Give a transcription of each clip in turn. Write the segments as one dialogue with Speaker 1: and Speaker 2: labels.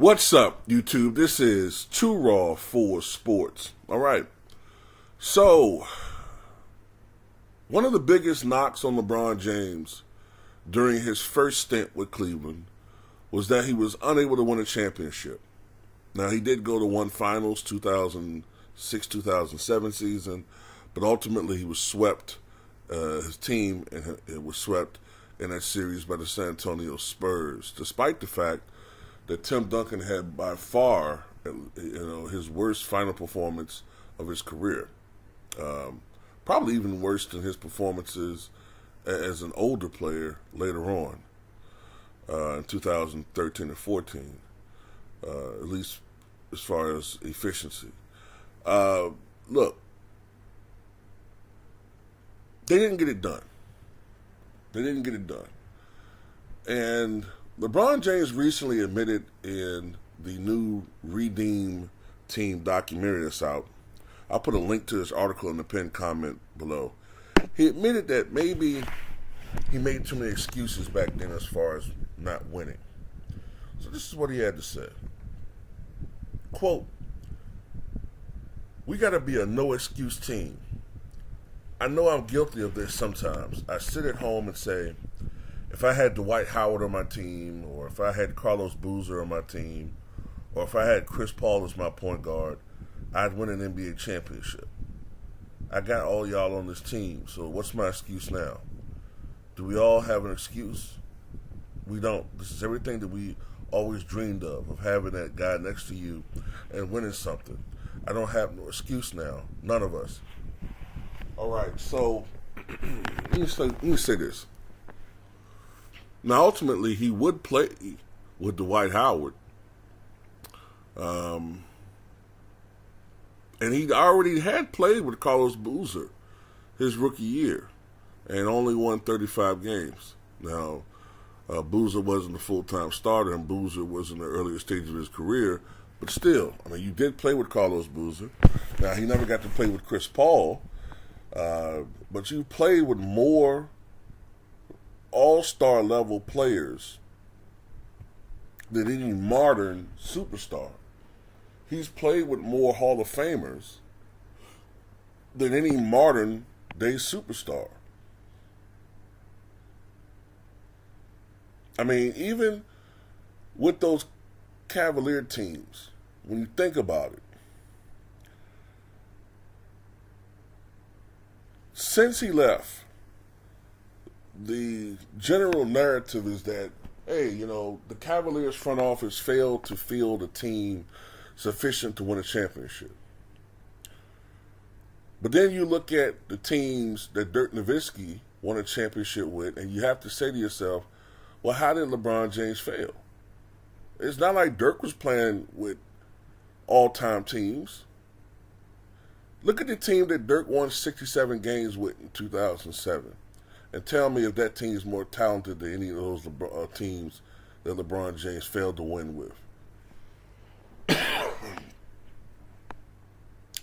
Speaker 1: What's up, YouTube? This is Too Raw for Sports. All right. So, one of the biggest knocks on LeBron James during his first stint with Cleveland was that he was unable to win a championship. Now, he did go to one finals, 2006-2007 season, but ultimately he was swept. His team was swept in that series by the San Antonio Spurs, despite the fact that Tim Duncan had by far, his worst final performance of his career. Probably even worse than his performances as an older player later on in 2013 and 14, at least as far as efficiency. Look, they didn't get it done. And LeBron James recently admitted in the new Redeem Team documentary that's out. I'll put a link to this article in the pinned comment below. He admitted that maybe he made too many excuses back then as far as not winning. So this is what he had to say. Quote, "We got to be a no-excuse team. I know I'm guilty of this sometimes. I sit at home and say, if I had Dwight Howard on my team, or if I had Carlos Boozer on my team, or if I had Chris Paul as my point guard, I'd win an NBA championship. I got all y'all on this team, so what's my excuse now? Do we all have an excuse? We don't. This is everything that we always dreamed of having that guy next to you and winning something. I don't have no excuse now. None of us." All right, so let me say this. Now, ultimately, he would play with Dwight Howard. And he already had played with Carlos Boozer his rookie year and only won 35 games. Now, Boozer wasn't a full-time starter, and Boozer was in the earlier stage of his career. But still, I mean, you did play with Carlos Boozer. Now, he never got to play with Chris Paul. But you played with more all-star level players than any modern superstar. He's played with more Hall of Famers than any modern day superstar. I mean, even with those Cavalier teams, when you think about it, since he left, the general narrative is that, hey, the Cavaliers front office failed to field a team sufficient to win a championship. But then you look at the teams that Dirk Nowitzki won a championship with, and you have to say to yourself, well, how did LeBron James fail? It's not like Dirk was playing with all-time teams. Look at the team that Dirk won 67 games with in 2007. And tell me if that team is more talented than any of those teams that LeBron James failed to win with.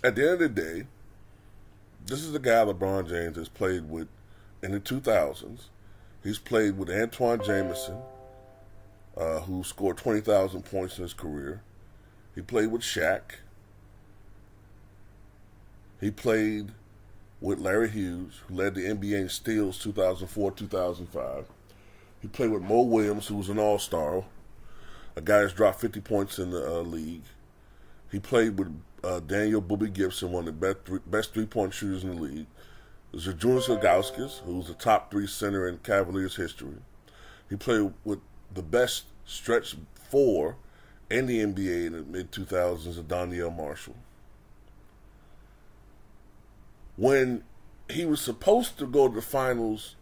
Speaker 1: At the end of the day, this is the guy LeBron James has played with in the 2000s. He's played with Antoine Jameson, who scored 20,000 points in his career. He played with Shaq. He played with Larry Hughes, who led the NBA in steals 2004-2005. He played with Mo Williams, who was an all-star, a guy that's dropped 50 points in the league. He played with Daniel Boobie Gibson, one of the best three-point shooters in the league. There's Julius Ilgauskas, who was the top three center in Cavaliers history. He played with the best stretch four in the NBA in the mid-2000s, Danielle Marshall. When he was supposed to go to the finals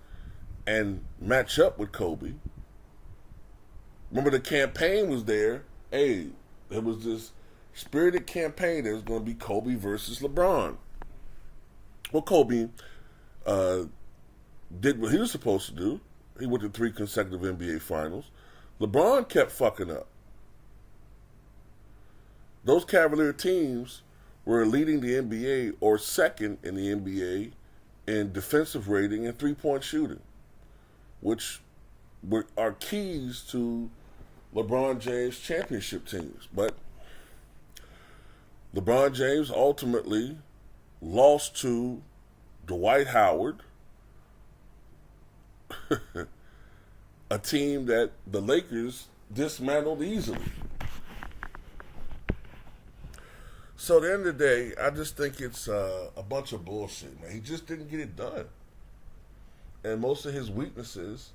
Speaker 1: and match up with Kobe, remember the campaign was there. Hey, there was this spirited campaign that was going to be Kobe versus LeBron. Well, Kobe did what he was supposed to do. He went to 3 consecutive NBA finals. LeBron kept fucking up. Those Cavalier teams were leading the NBA or second in the NBA in defensive rating and three-point shooting, which are keys to LeBron James championship teams. But LeBron James ultimately lost to Dwight Howard, a team that the Lakers dismantled easily. So at the end of the day, I just think it's a bunch of bullshit, man. He just didn't get it done. And most of his weaknesses,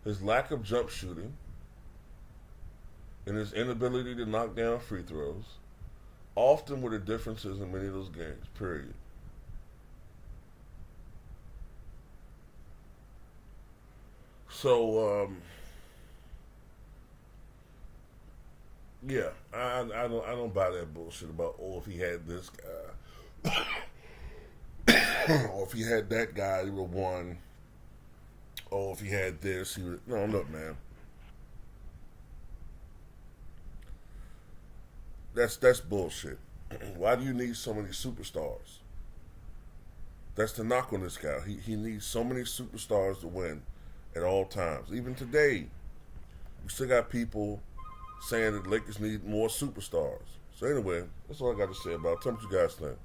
Speaker 1: his lack of jump shooting, and his inability to knock down free throws, often were the differences in many of those games, period. So, yeah, I don't buy that bullshit about, oh, if he had this guy or if he had that guy, he would have won. Oh, if he had this, he would. No, look, man. That's bullshit. Why do you need so many superstars? That's the knock on this guy. He needs so many superstars to win at all times. Even today, we still got people saying that Lakers need more superstars. So anyway, that's all I got to say about it. Tell me what you guys think.